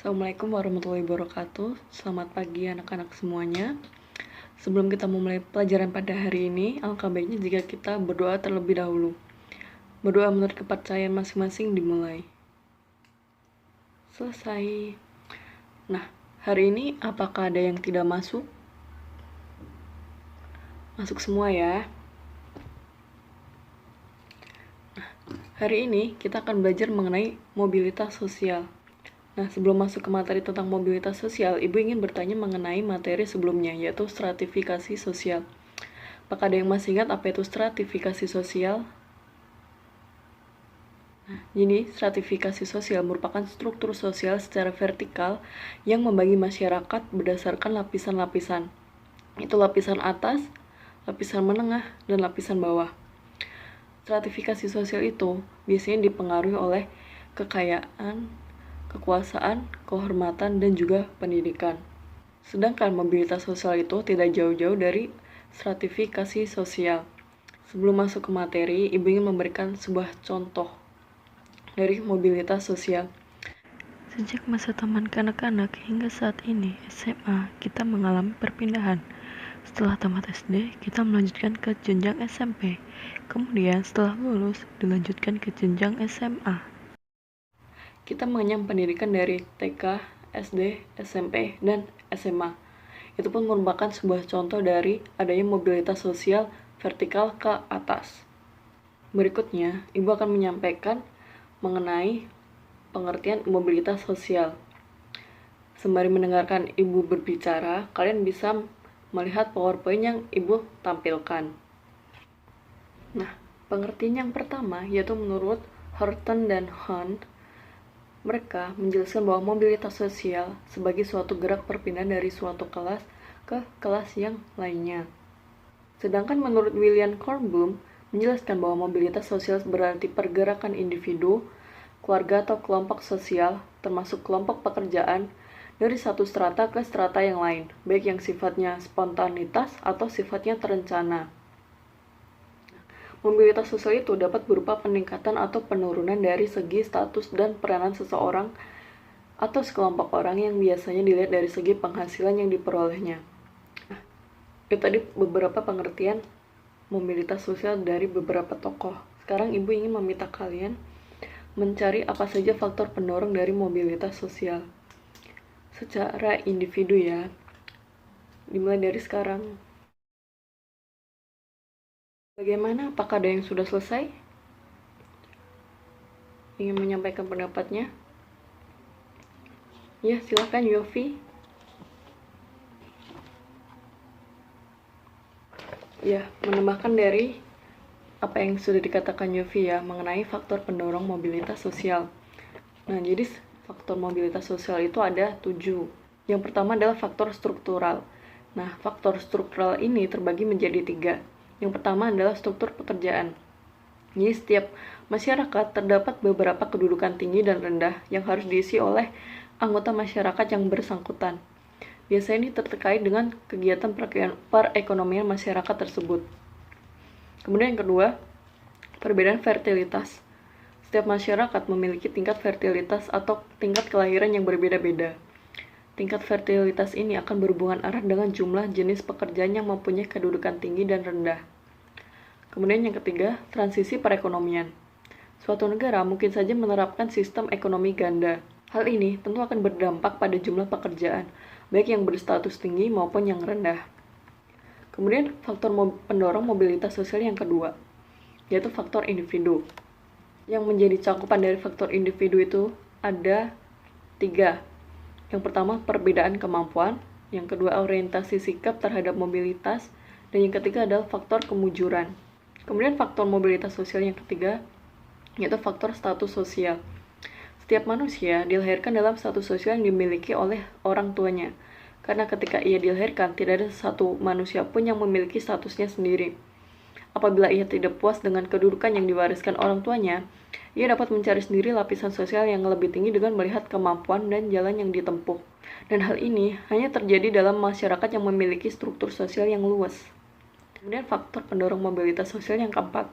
Assalamualaikum warahmatullahi wabarakatuh. Selamat pagi anak-anak semuanya. Sebelum kita memulai pelajaran pada hari ini, alangkah baiknya jika kita berdoa terlebih dahulu. Berdoa menurut kepercayaan masing-masing dimulai. Selesai. Nah, hari ini apakah ada yang tidak masuk? Masuk semua ya. Nah, hari ini kita akan belajar mengenai mobilitas sosial. Nah, sebelum masuk ke materi tentang mobilitas sosial, Ibu ingin bertanya mengenai materi sebelumnya, yaitu stratifikasi sosial. Apakah ada yang masih ingat apa itu stratifikasi sosial? Nah, jadi stratifikasi sosial merupakan struktur sosial secara vertikal yang membagi masyarakat berdasarkan lapisan-lapisan. Itu lapisan atas, lapisan menengah, dan lapisan bawah. Stratifikasi sosial itu biasanya dipengaruhi oleh kekayaan, kekuasaan, kehormatan, dan juga pendidikan. Sedangkan mobilitas sosial itu tidak jauh-jauh dari stratifikasi sosial. Sebelum masuk ke materi, Ibu ingin memberikan sebuah contoh dari mobilitas sosial. Sejak masa taman kanak-kanak hingga saat ini, SMA, kita mengalami perpindahan. Setelah tamat SD, kita melanjutkan ke jenjang SMP. Kemudian setelah lulus, dilanjutkan ke jenjang SMA. Kita mengenyam pendidikan dari TK, SD, SMP, dan SMA. Itu pun merupakan sebuah contoh dari adanya mobilitas sosial vertikal ke atas. Berikutnya, Ibu akan menyampaikan mengenai pengertian mobilitas sosial. Sembari mendengarkan Ibu berbicara, kalian bisa melihat PowerPoint yang Ibu tampilkan. Nah, pengertian yang pertama yaitu menurut Horton dan Hunt, mereka menjelaskan bahwa mobilitas sosial sebagai suatu gerak perpindahan dari suatu kelas ke kelas yang lainnya. Sedangkan menurut William Kornblum menjelaskan bahwa mobilitas sosial berarti pergerakan individu, keluarga atau kelompok sosial, termasuk kelompok pekerjaan, dari satu strata ke strata yang lain, baik yang sifatnya spontanitas atau sifatnya terencana. Mobilitas sosial itu dapat berupa peningkatan atau penurunan dari segi status dan peranan seseorang atau sekelompok orang yang biasanya dilihat dari segi penghasilan yang diperolehnya. Itu tadi beberapa pengertian mobilitas sosial dari beberapa tokoh. Sekarang Ibu ingin meminta kalian mencari apa saja faktor pendorong dari mobilitas sosial secara individu ya. Dimulai dari sekarang. Bagaimana? Apakah ada yang sudah selesai? Ingin menyampaikan pendapatnya? Ya, silakan Yofi. Ya, menambahkan dari apa yang sudah dikatakan Yofi ya, mengenai faktor pendorong mobilitas sosial. Nah, jadi faktor mobilitas sosial itu ada 7. Yang pertama adalah faktor struktural. Nah, faktor struktural ini terbagi menjadi 3. Yang pertama adalah struktur pekerjaan. Jadi setiap masyarakat terdapat beberapa kedudukan tinggi dan rendah yang harus diisi oleh anggota masyarakat yang bersangkutan. Biasanya ini terkait dengan kegiatan perekonomian masyarakat tersebut. Kemudian yang kedua, perbedaan fertilitas. Setiap masyarakat memiliki tingkat fertilitas atau tingkat kelahiran yang berbeda-beda. Tingkat fertilitas ini akan berhubungan erat dengan jumlah jenis pekerjaan yang mempunyai kedudukan tinggi dan rendah. Kemudian yang ketiga, transisi perekonomian. Suatu negara mungkin saja menerapkan sistem ekonomi ganda. Hal ini tentu akan berdampak pada jumlah pekerjaan, baik yang berstatus tinggi maupun yang rendah. Kemudian faktor pendorong mobilitas sosial yang kedua, yaitu faktor individu. Yang menjadi cakupan dari faktor individu itu ada 3. Yang pertama, perbedaan kemampuan. Yang kedua, orientasi sikap terhadap mobilitas. Dan yang ketiga adalah faktor kemujuran. Kemudian faktor mobilitas sosial yang ketiga, yaitu faktor status sosial. Setiap manusia dilahirkan dalam status sosial yang dimiliki oleh orang tuanya. Karena ketika ia dilahirkan, tidak ada satu manusia pun yang memiliki statusnya sendiri. Apabila ia tidak puas dengan kedudukan yang diwariskan orang tuanya, ia dapat mencari sendiri lapisan sosial yang lebih tinggi dengan melihat kemampuan dan jalan yang ditempuh. Dan hal ini hanya terjadi dalam masyarakat yang memiliki struktur sosial yang luas. Kemudian faktor pendorong mobilitas sosial yang keempat,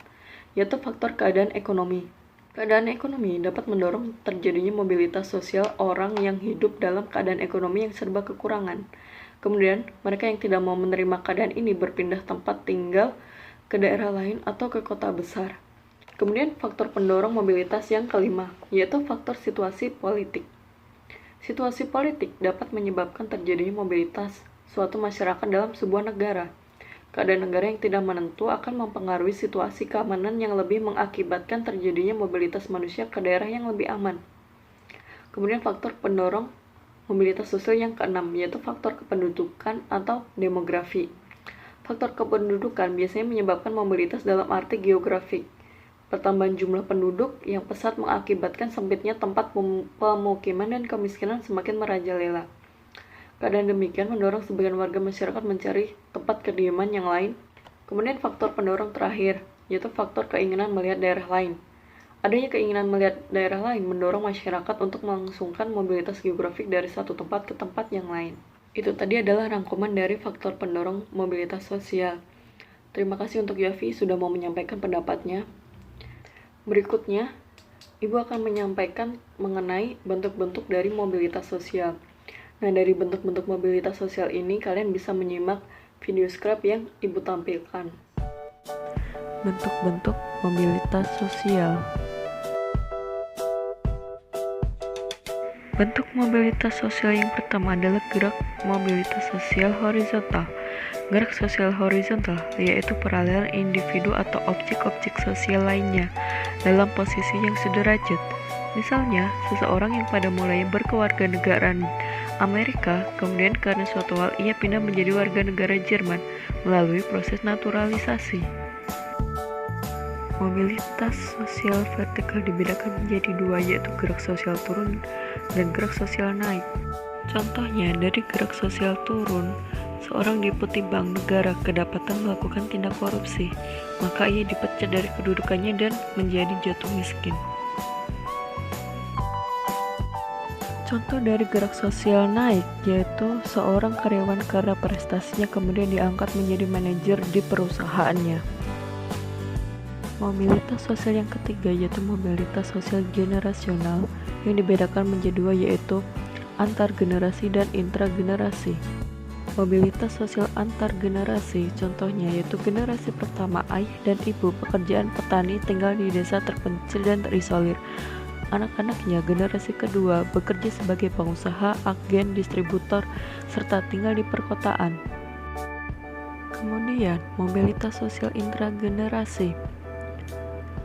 yaitu faktor keadaan ekonomi. Keadaan ekonomi dapat mendorong terjadinya mobilitas sosial orang yang hidup dalam keadaan ekonomi yang serba kekurangan. Kemudian, mereka yang tidak mau menerima keadaan ini berpindah tempat tinggal ke daerah lain atau ke kota besar. Kemudian, faktor pendorong mobilitas yang kelima, yaitu faktor situasi politik. Situasi politik dapat menyebabkan terjadinya mobilitas suatu masyarakat dalam sebuah negara. Keadaan negara yang tidak menentu akan mempengaruhi situasi keamanan yang lebih mengakibatkan terjadinya mobilitas manusia ke daerah yang lebih aman. Kemudian faktor pendorong mobilitas sosial yang keenam, yaitu faktor kependudukan atau demografi. Faktor kependudukan biasanya menyebabkan mobilitas dalam arti geografik. Pertambahan jumlah penduduk yang pesat mengakibatkan sempitnya tempat pemukiman dan kemiskinan semakin merajalela. Keadaan demikian mendorong sebagian warga masyarakat mencari tempat kediaman yang lain. Kemudian faktor pendorong terakhir, yaitu faktor keinginan melihat daerah lain. Adanya keinginan melihat daerah lain mendorong masyarakat untuk melangsungkan mobilitas geografik dari satu tempat ke tempat yang lain. Itu tadi adalah rangkuman dari faktor pendorong mobilitas sosial. Terima kasih untuk Yafi sudah mau menyampaikan pendapatnya. Berikutnya, Ibu akan menyampaikan mengenai bentuk-bentuk dari mobilitas sosial. Nah, dari bentuk-bentuk mobilitas sosial ini, kalian bisa menyimak video script yang Ibu tampilkan. Bentuk-bentuk mobilitas sosial. Bentuk mobilitas sosial yang pertama adalah gerak mobilitas sosial horizontal. Gerak sosial horizontal yaitu peralihan individu atau objek-objek sosial lainnya dalam posisi yang sederajat. Misalnya, seseorang yang pada mulanya berkewarganegaraan Amerika, kemudian karena suatu hal ia pindah menjadi warga negara Jerman melalui proses naturalisasi. Mobilitas sosial vertikal dibedakan menjadi dua, yaitu gerak sosial turun dan gerak sosial naik. Contohnya, dari gerak sosial turun, seorang deputi bank negara kedapatan melakukan tindak korupsi, maka ia dipecat dari kedudukannya dan menjadi jatuh miskin. Contoh dari gerak sosial naik yaitu seorang karyawan karena prestasinya kemudian diangkat menjadi manajer di perusahaannya. Mobilitas sosial yang ketiga yaitu mobilitas sosial generasional yang dibedakan menjadi dua, yaitu antar generasi dan intragenerasi. Mobilitas sosial antar generasi contohnya yaitu generasi pertama ayah dan ibu pekerjaan petani tinggal di desa terpencil dan terisolir. Anak-anaknya generasi kedua bekerja sebagai pengusaha, agen, distributor, serta tinggal di perkotaan. Kemudian, mobilitas sosial intragenerasi.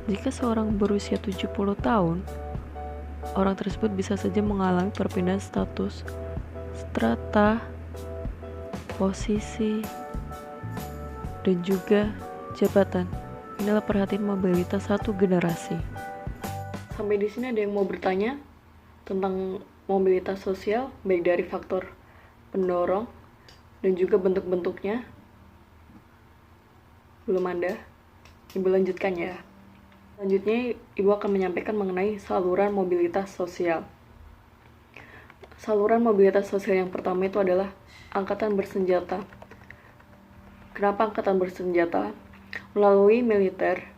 Jika seorang berusia 70 tahun, orang tersebut bisa saja mengalami perpindahan status, strata, posisi, dan juga jabatan. Inilah perhatian mobilitas satu generasi. Sampai di sini ada yang mau bertanya tentang mobilitas sosial, baik dari faktor pendorong dan juga bentuk-bentuknya? Belum ada? Ibu lanjutkan ya. Selanjutnya, Ibu akan menyampaikan mengenai saluran mobilitas sosial. Saluran mobilitas sosial yang pertama itu adalah angkatan bersenjata. Kenapa angkatan bersenjata? Melalui militer,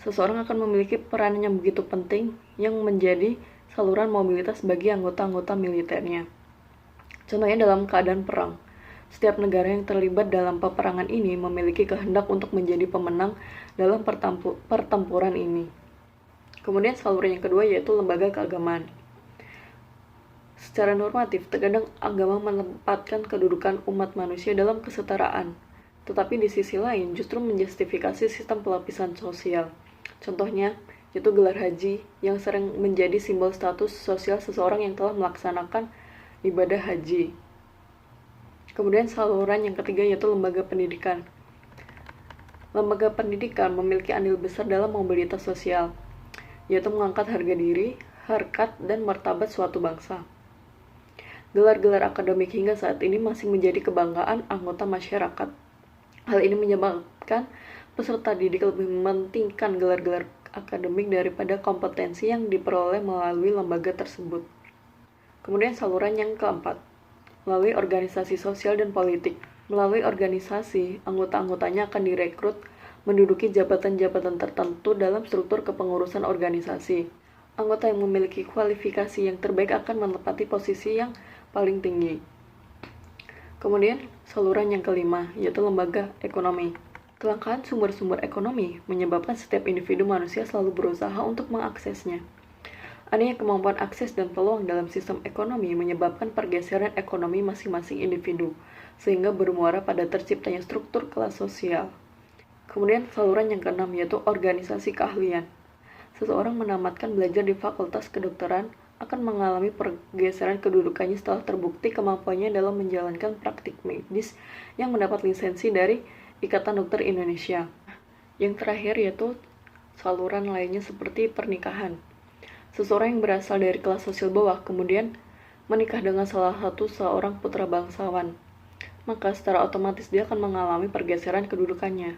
seseorang akan memiliki peran yang begitu penting yang menjadi saluran mobilitas bagi anggota-anggota militernya. Contohnya dalam keadaan perang, setiap negara yang terlibat dalam peperangan ini memiliki kehendak untuk menjadi pemenang dalam pertempuran ini. Kemudian saluran yang kedua yaitu lembaga keagamaan. Secara normatif, terkadang agama menempatkan kedudukan umat manusia dalam kesetaraan, tetapi di sisi lain justru menjustifikasi sistem pelapisan sosial. Contohnya, yaitu gelar haji yang sering menjadi simbol status sosial seseorang yang telah melaksanakan ibadah haji. Kemudian saluran yang ketiga yaitu lembaga pendidikan. Lembaga pendidikan memiliki andil besar dalam mobilitas sosial, yaitu mengangkat harga diri, harkat, dan martabat suatu bangsa. Gelar-gelar akademik hingga saat ini masih menjadi kebanggaan anggota masyarakat. Hal ini menyebabkan peserta didik lebih mementingkan gelar-gelar akademik daripada kompetensi yang diperoleh melalui lembaga tersebut. Kemudian saluran yang keempat, melalui organisasi sosial dan politik. Melalui organisasi, anggota-anggotanya akan direkrut menduduki jabatan-jabatan tertentu dalam struktur kepengurusan organisasi. Anggota yang memiliki kualifikasi yang terbaik akan menempati posisi yang paling tinggi. Kemudian, saluran yang kelima, yaitu lembaga ekonomi. Kelangkaan sumber-sumber ekonomi menyebabkan setiap individu manusia selalu berusaha untuk mengaksesnya. Adanya kemampuan akses dan peluang dalam sistem ekonomi menyebabkan pergeseran ekonomi masing-masing individu, sehingga bermuara pada terciptanya struktur kelas sosial. Kemudian saluran yang keenam, yaitu organisasi keahlian. Seseorang menamatkan belajar di Fakultas Kedokteran akan mengalami pergeseran kedudukannya setelah terbukti kemampuannya dalam menjalankan praktik medis yang mendapat lisensi dari Ikatan Dokter Indonesia. Yang terakhir yaitu saluran lainnya seperti pernikahan. Seseorang yang berasal dari kelas sosial bawah kemudian menikah dengan salah satu seorang putra bangsawan, maka secara otomatis dia akan mengalami pergeseran kedudukannya.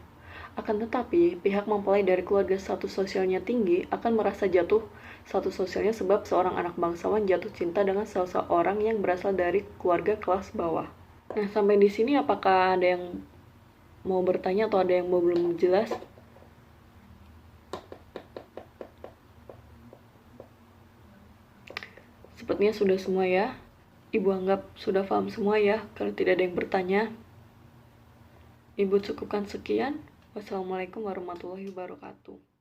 Akan tetapi, pihak mempelai dari keluarga status sosialnya tinggi akan merasa jatuh status sosialnya sebab seorang anak bangsawan jatuh cinta dengan seseorang yang berasal dari keluarga kelas bawah. Nah, sampai di sini apakah ada yang mau bertanya atau ada yang belum jelas? Sepertinya sudah semua ya. Ibu anggap sudah paham semua ya. Kalau tidak ada yang bertanya, Ibu cukupkan sekian. Wassalamualaikum warahmatullahi wabarakatuh.